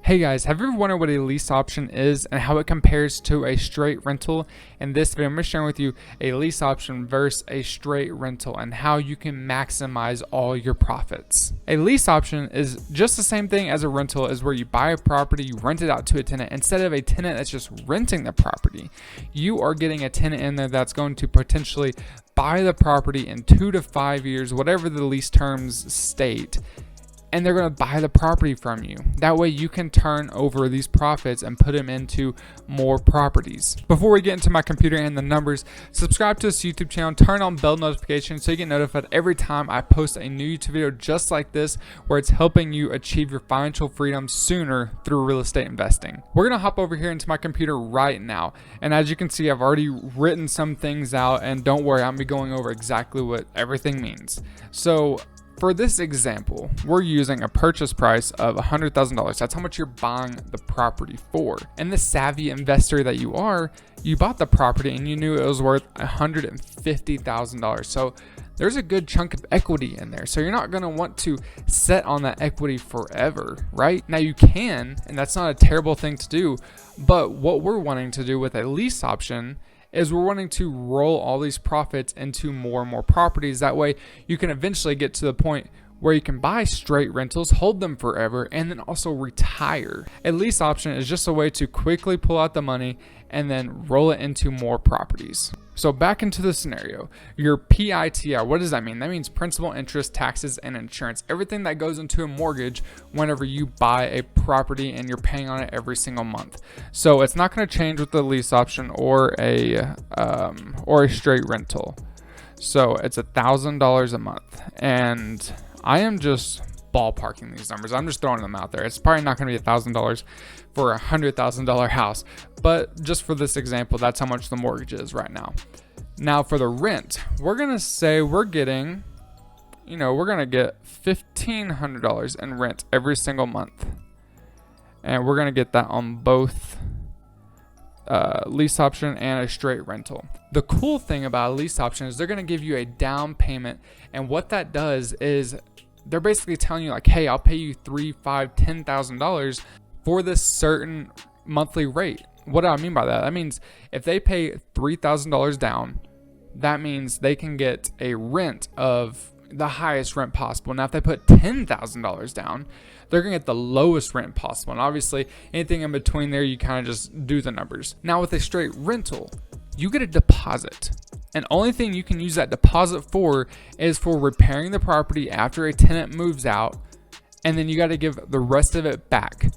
Hey guys, have you ever wondered what a lease option is and how it compares to a straight rental? In this video, I'm going to share with you a lease option versus a straight rental and how you can maximize all your profits. A lease option is just the same thing as a rental, is where you buy a property, you rent it out to a tenant. Instead of a tenant that's just renting the property, you are getting a tenant in there that's going to potentially buy the property in 2 to 5 years, whatever the lease terms state. And they're going to buy the property from you. That way you can turn over these profits and put them into more properties. Before we get into my computer and the numbers, subscribe to this YouTube channel, turn on bell notifications so you get notified every time I post a new YouTube video just like this, where it's helping you achieve your financial freedom sooner through real estate investing. We're going to hop over here into my computer right now. And as you can see, I've already written some things out, and don't worry, I'm going to be going over exactly what everything means. So for this example, we're using a purchase price of $100,000. That's how much you're buying the property for. And the savvy investor that you are, you bought the property and you knew it was worth $150,000. So there's a good chunk of equity in there. So you're not going to want to sit on that equity forever, right? Now you can, and that's not a terrible thing to do. But what we're wanting to do with a lease option is we're wanting to roll all these profits into more and more properties. That way you can eventually get to the point where you can buy straight rentals, hold them forever, and then also retire. A lease option is just a way to quickly pull out the money and then roll it into more properties. So back into the scenario, your PITR, what does that mean? That means principal, interest, taxes, and insurance. Everything that goes into a mortgage whenever you buy a property and you're paying on it every single month. So it's not going to change with the lease option or a straight rental. So it's $1,000 a month, and I am just ballparking these numbers. I'm just throwing them out there. It's probably not going to be $1,000 for a $100,000 house, but just for this example, that's how much the mortgage is right now. Now for the rent, we're going to say we're getting, we're going to get $1,500 in rent every single month. And we're going to get that on both lease option and a straight rental. The cool thing about a lease option is they're going to give you a down payment, and what that does is they're basically telling you like, hey, I'll pay you $3,000, $5,000, $10,000 for this certain monthly rate. What do I mean by that? That means if they pay $3,000 down, that means they can get a rent of the highest rent possible. Now, if they put $10,000 down, they're going to get the lowest rent possible. And obviously, anything in between there, you kind of just do the numbers. Now, with a straight rental, you get a deposit. And only thing you can use that deposit for is for repairing the property after a tenant moves out. And then you got to give the rest of it back.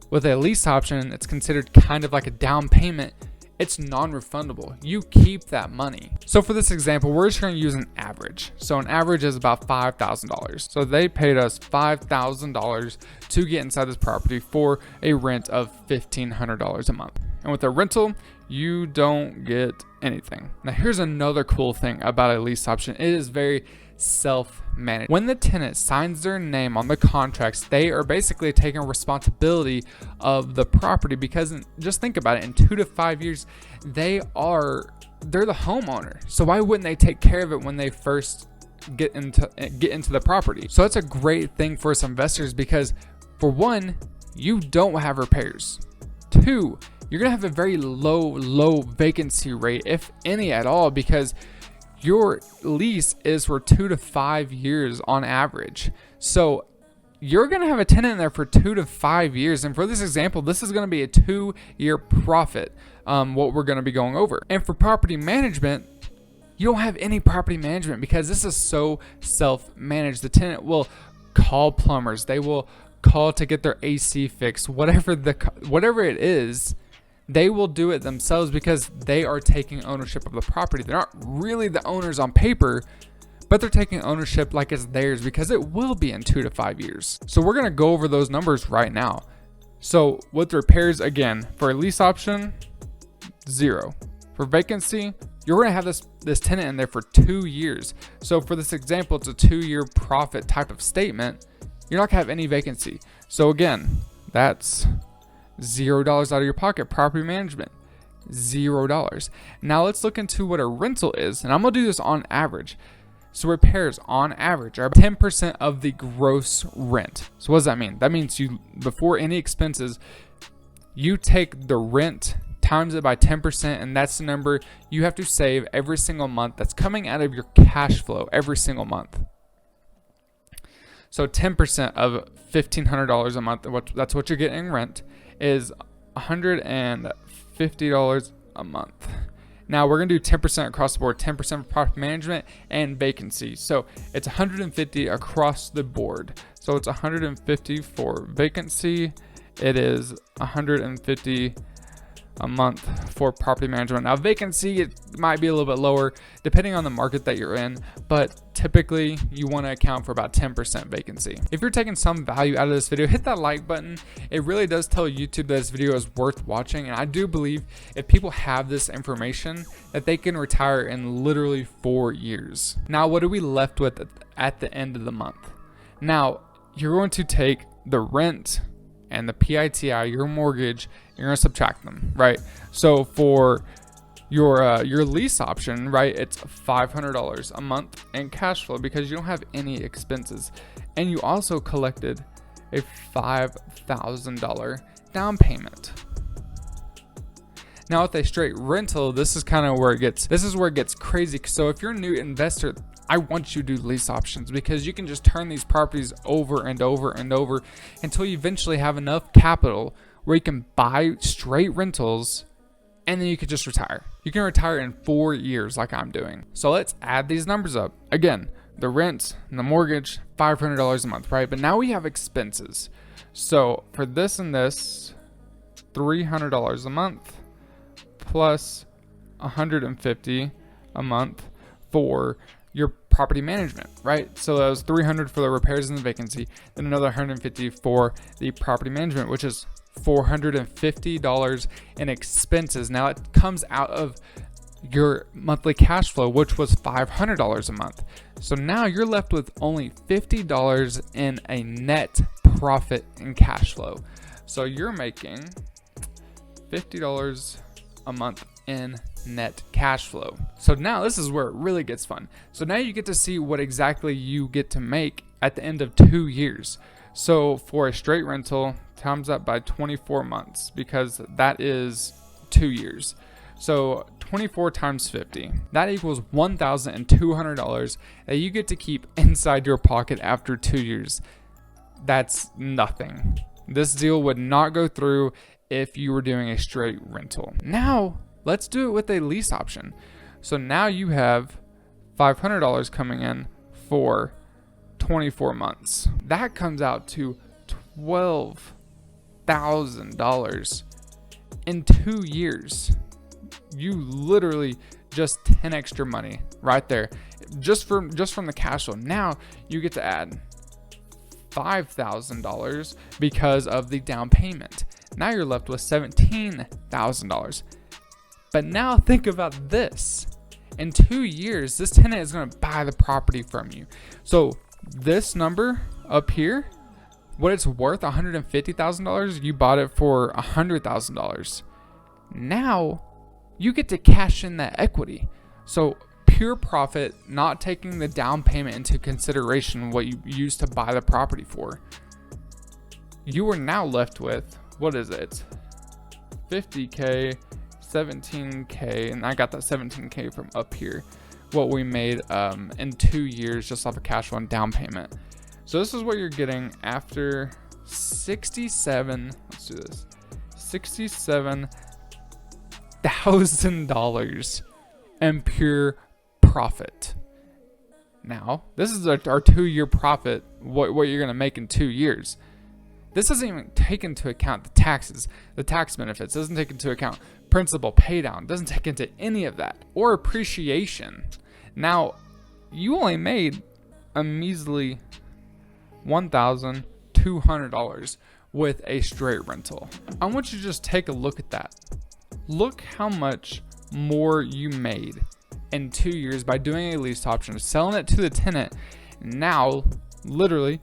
With a lease option, it's considered kind of like a down payment. It's non-refundable. You keep that money. So for this example, we're just going to use an average. So an average is about $5,000. So they paid us $5,000 to get inside this property for a rent of $1,500 a month. And with a rental, you don't get anything. Now here's another cool thing about a lease option. It is very self-managed. When the tenant signs their name on the contracts, they are basically taking responsibility of the property, because just think about it, in 2 to 5 years, they're the homeowner. So why wouldn't they take care of it when they first get into the property? So that's a great thing for us investors, because for one, you don't have repairs. 2, you're gonna have a very low vacancy rate, if any at all, because your lease is for 2 to 5 years on average. So you're going to have a tenant in there for 2 to 5 years. And for this example, this is going to be a 2-year profit, what we're going to be going over. And for property management, you don't have any property management, because this is so self-managed. The tenant will call plumbers. They will call to get their AC fixed, whatever it is. They will do it themselves, because they are taking ownership of the property. They're not really the owners on paper, but they're taking ownership like it's theirs, because it will be in 2 to 5 years. So we're going to go over those numbers right now. So with repairs, again, for a lease option, 0. For vacancy, you're going to have this tenant in there for 2 years. So for this example, it's a 2-year profit type of statement. You're not going to have any vacancy. So again, that's $0 out of your pocket. Property management, $0. Now let's look into what a rental is, and I'm gonna do this on average. So repairs on average are 10% of the gross rent. So what does that mean? That means you, before any expenses, you take the rent times it by 10%, and that's the number you have to save every single month that's coming out of your cash flow every single month. So 10% of $1,500 a month, that's what you're getting in rent, is $150 a month. Now we're going to do 10% across the board, 10% for property management and vacancy. So it's 150 across the board. So it's 150 for vacancy. It is 150 a month for property management. Now vacancy, it might be a little bit lower depending on the market that you're in, but typically you want to account for about 10% vacancy. If you're taking some value out of this video, hit that like button. It really does tell YouTube that this video is worth watching, and I do believe if people have this information that they can retire in literally 4 years. Now what are we left with at the end of the month? Now you're going to take the rent and the PITI, your mortgage, you're gonna subtract them, right? So for your lease option, right, it's $500 a month in cash flow because you don't have any expenses, and you also collected a $5,000 down payment. Now with a straight rental, this is where it gets crazy. So if you're a new investor, I want you to do lease options because you can just turn these properties over and over and over until you eventually have enough capital where you can buy straight rentals, and then you could just retire. You can retire in 4 years like I'm doing. So let's add these numbers up. Again, the rent and the mortgage, $500 a month, right? But now we have expenses. So for this and this, $300 a month plus $150 a month for your property management, right? So that was $300 for the repairs and the vacancy, then another $150 for the property management, which is $450 in expenses. Now it comes out of your monthly cash flow, which was $500 a month. So now you're left with only $50 in a net profit in cash flow. So you're making $50 a month in net cash flow. So now this is where it really gets fun. So now you get to see what exactly you get to make at the end of 2 years. So for a straight rental, times that by 24 months because that is 2 years. So 24 times 50, that equals $1,200 that you get to keep inside your pocket after 2 years. That's nothing. This deal would not go through if you were doing a straight rental. Now let's do it with a lease option. So now you have $500 coming in for 24 months. That comes out to $12,000 in 2 years. You literally just 10 extra money right there, just from the cash flow. Now you get to add $5,000 because of the down payment. Now you're left with $17,000. But now think about this. In 2 years, this tenant is going to buy the property from you. So this number up here, what it's worth, $150,000, you bought it for $100,000. Now you get to cash in that equity. So pure profit, not taking the down payment into consideration, what you used to buy the property for. You are now left with, what is it? 50K, 17K, and I got that 17K from up here. What we made in 2 years just off of cash flow and down payment. So this is what you're getting after $67,000 in pure profit. Now, this is our 2 year profit, what you're gonna make in 2 years. This doesn't even take into account the taxes, the tax benefits, doesn't take into account principal pay down, doesn't take into any of that, or appreciation. Now, you only made a measly $1,200 with a straight rental. I want you to just take a look at that. Look how much more you made in 2 years by doing a lease option, selling it to the tenant. Now, literally,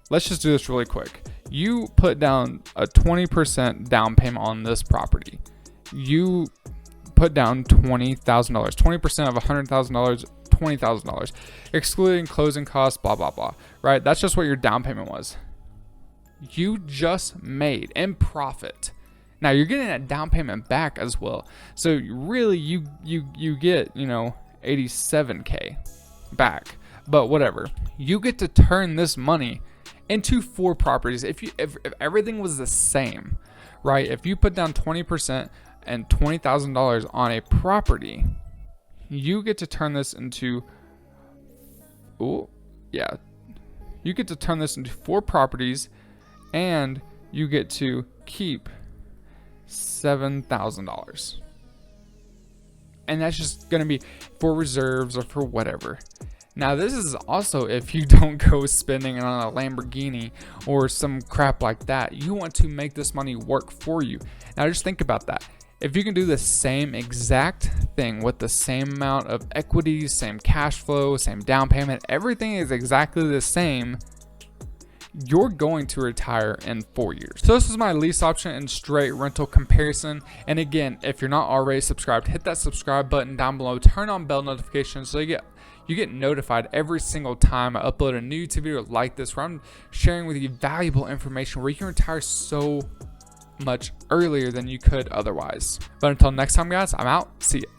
let's just do this really quick. You put down a 20% down payment on this property. You put down $20,000. 20% of $100,000, $20,000, excluding closing costs, blah, blah, blah, right? That's just what your down payment was. You just made in profit. Now you're getting that down payment back as well. So really you get, 87K back, but whatever. You get to turn this money into 4 properties. If everything was the same, right? If you put down 20% and $20,000 on a property, you get to turn this into, you get to turn this into 4 properties, and you get to keep $7,000. And that's just going to be for reserves or for whatever. Now, this is also if you don't go spending it on a Lamborghini or some crap like that. You want to make this money work for you. Now, just think about that. If you can do the same exact thing with the same amount of equity, same cash flow, same down payment, everything is exactly the same, you're going to retire in 4 years. So this is my lease option and straight rental comparison. And again, if you're not already subscribed, hit that subscribe button down below, turn on bell notifications so you get notified every single time I upload a new YouTube video like this, where I'm sharing with you valuable information where you can retire so much earlier than you could otherwise. But until next time, guys, I'm out. See ya.